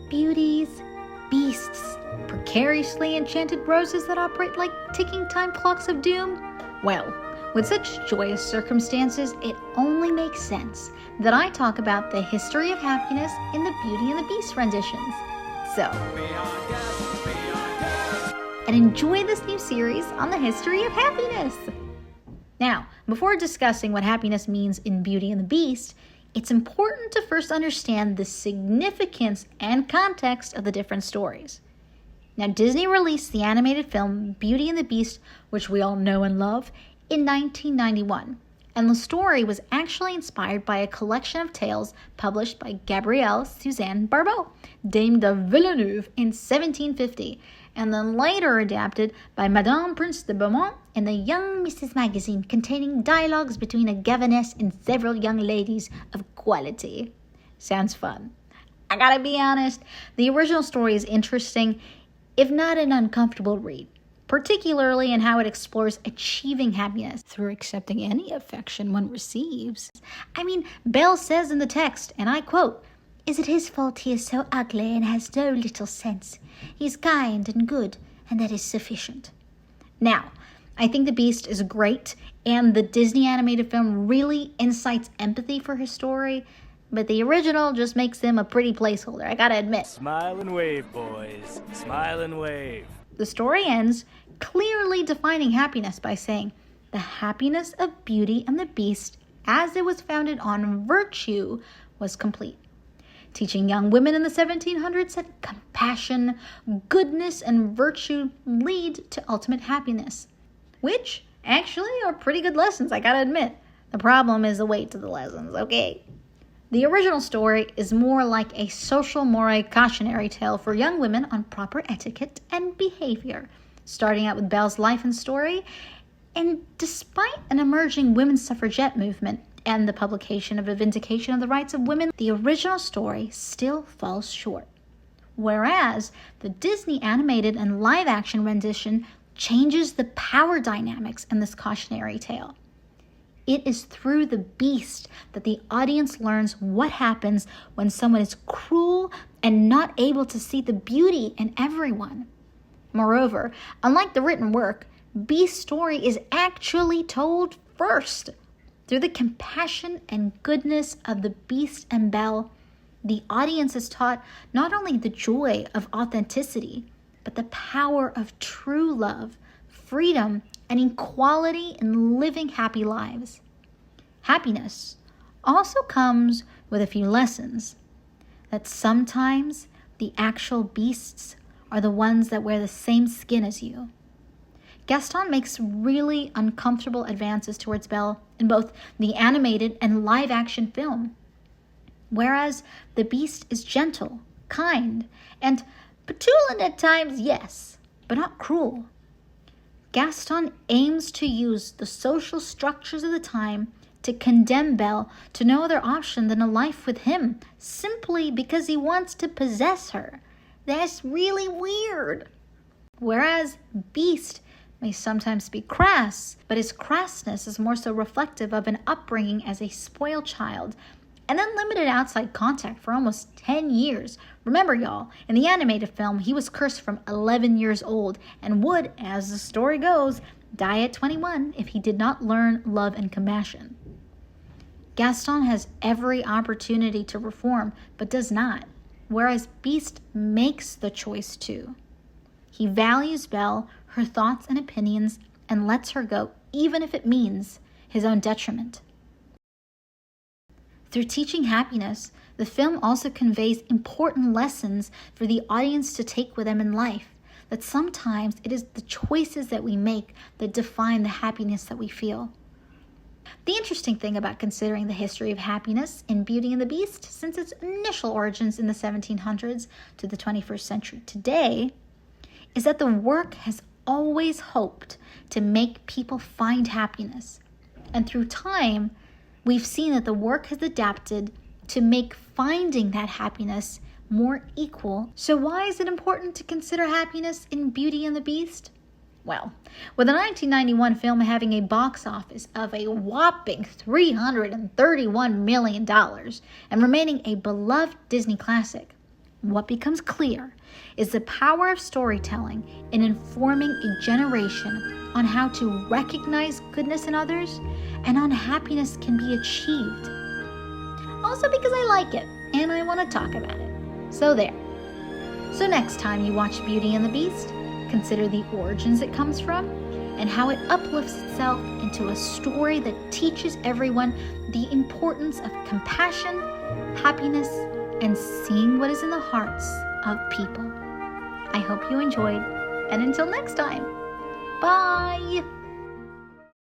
beauties, beasts, precariously enchanted roses that operate like ticking time clocks of doom? Well, with such joyous circumstances, it only makes sense that I talk about the history of happiness in the Beauty and the Beast renditions. So, and enjoy this new series on the history of happiness. Now, before discussing what happiness means in Beauty and the Beast, it's important to first understand the significance and context of the different stories. Now, Disney released the animated film Beauty and the Beast, which we all know and love, in 1991. And the story was actually inspired by a collection of tales published by Gabrielle Suzanne Barbeau, Dame de Villeneuve, in 1750, and then later adapted by Madame Prince de Beaumont in the Young Mrs. magazine, containing dialogues between a governess and several young ladies of quality. Sounds fun. I gotta be honest, the original story is interesting, if not an uncomfortable read, particularly in how it explores achieving happiness through accepting any affection one receives. I mean, Belle says in the text, and I quote, "Is it his fault he is so ugly and has no little sense? He is kind and good, and that is sufficient." Now, I think The Beast is great, and the Disney animated film really incites empathy for his story, but the original just makes him a pretty placeholder, I gotta admit. Smile and wave, boys. Smile and wave. The story ends clearly defining happiness by saying, "The happiness of Beauty and the Beast, as it was founded on virtue, was complete," teaching young women in the 1700s that compassion, goodness, and virtue lead to ultimate happiness, which actually are pretty good lessons, I gotta admit. The problem is the weight to the lessons, okay? The original story is more like a social moral cautionary tale for young women on proper etiquette and behavior, starting out with Belle's life and story. And despite an emerging women's suffragette movement and the publication of A Vindication of the Rights of Women, the original story still falls short. Whereas the Disney animated and live-action rendition changes the power dynamics in this cautionary tale. It is through the Beast that the audience learns what happens when someone is cruel and not able to see the beauty in everyone. Moreover, unlike the written work, Beast's story is actually told first. Through the compassion and goodness of the Beast and Belle, the audience is taught not only the joy of authenticity, but the power of true love, freedom, and equality in living happy lives. Happiness also comes with a few lessons, that sometimes the actual beasts are the ones that wear the same skin as you. Gaston makes really uncomfortable advances towards Belle in both the animated and live-action film, whereas the Beast is gentle, kind, and petulant at times, yes, but not cruel. Gaston aims to use the social structures of the time to condemn Belle to no other option than a life with him, simply because he wants to possess her. That's really weird. Whereas Beast may sometimes be crass, but his crassness is more so reflective of an upbringing as a spoiled child and then limited outside contact for almost 10 years. Remember, y'all, in the animated film, he was cursed from 11 years old and would, as the story goes, die at 21 if he did not learn love and compassion. Gaston has every opportunity to reform, but does not, whereas Beast makes the choice to. He values Belle, her thoughts and opinions, and lets her go, even if it means his own detriment. Through teaching happiness, the film also conveys important lessons for the audience to take with them in life, that sometimes it is the choices that we make that define the happiness that we feel. The interesting thing about considering the history of happiness in Beauty and the Beast, since its initial origins in the 1700s to the 21st century today, is that the work has always hoped to make people find happiness. And through time, we've seen that the work has adapted to make finding that happiness more equal. So why is it important to consider happiness in Beauty and the Beast? Well, with the 1991 film having a box office of a whopping $331 million and remaining a beloved Disney classic, what becomes clear is the power of storytelling in informing a generation on how to recognize goodness in others and on happiness can be achieved. Also because I like it and I want to talk about it. So there. So next time you watch Beauty and the Beast, consider the origins it comes from and how it uplifts itself into a story that teaches everyone the importance of compassion, happiness, and seeing what is in the hearts of people. I hope you enjoyed, and until next time, bye!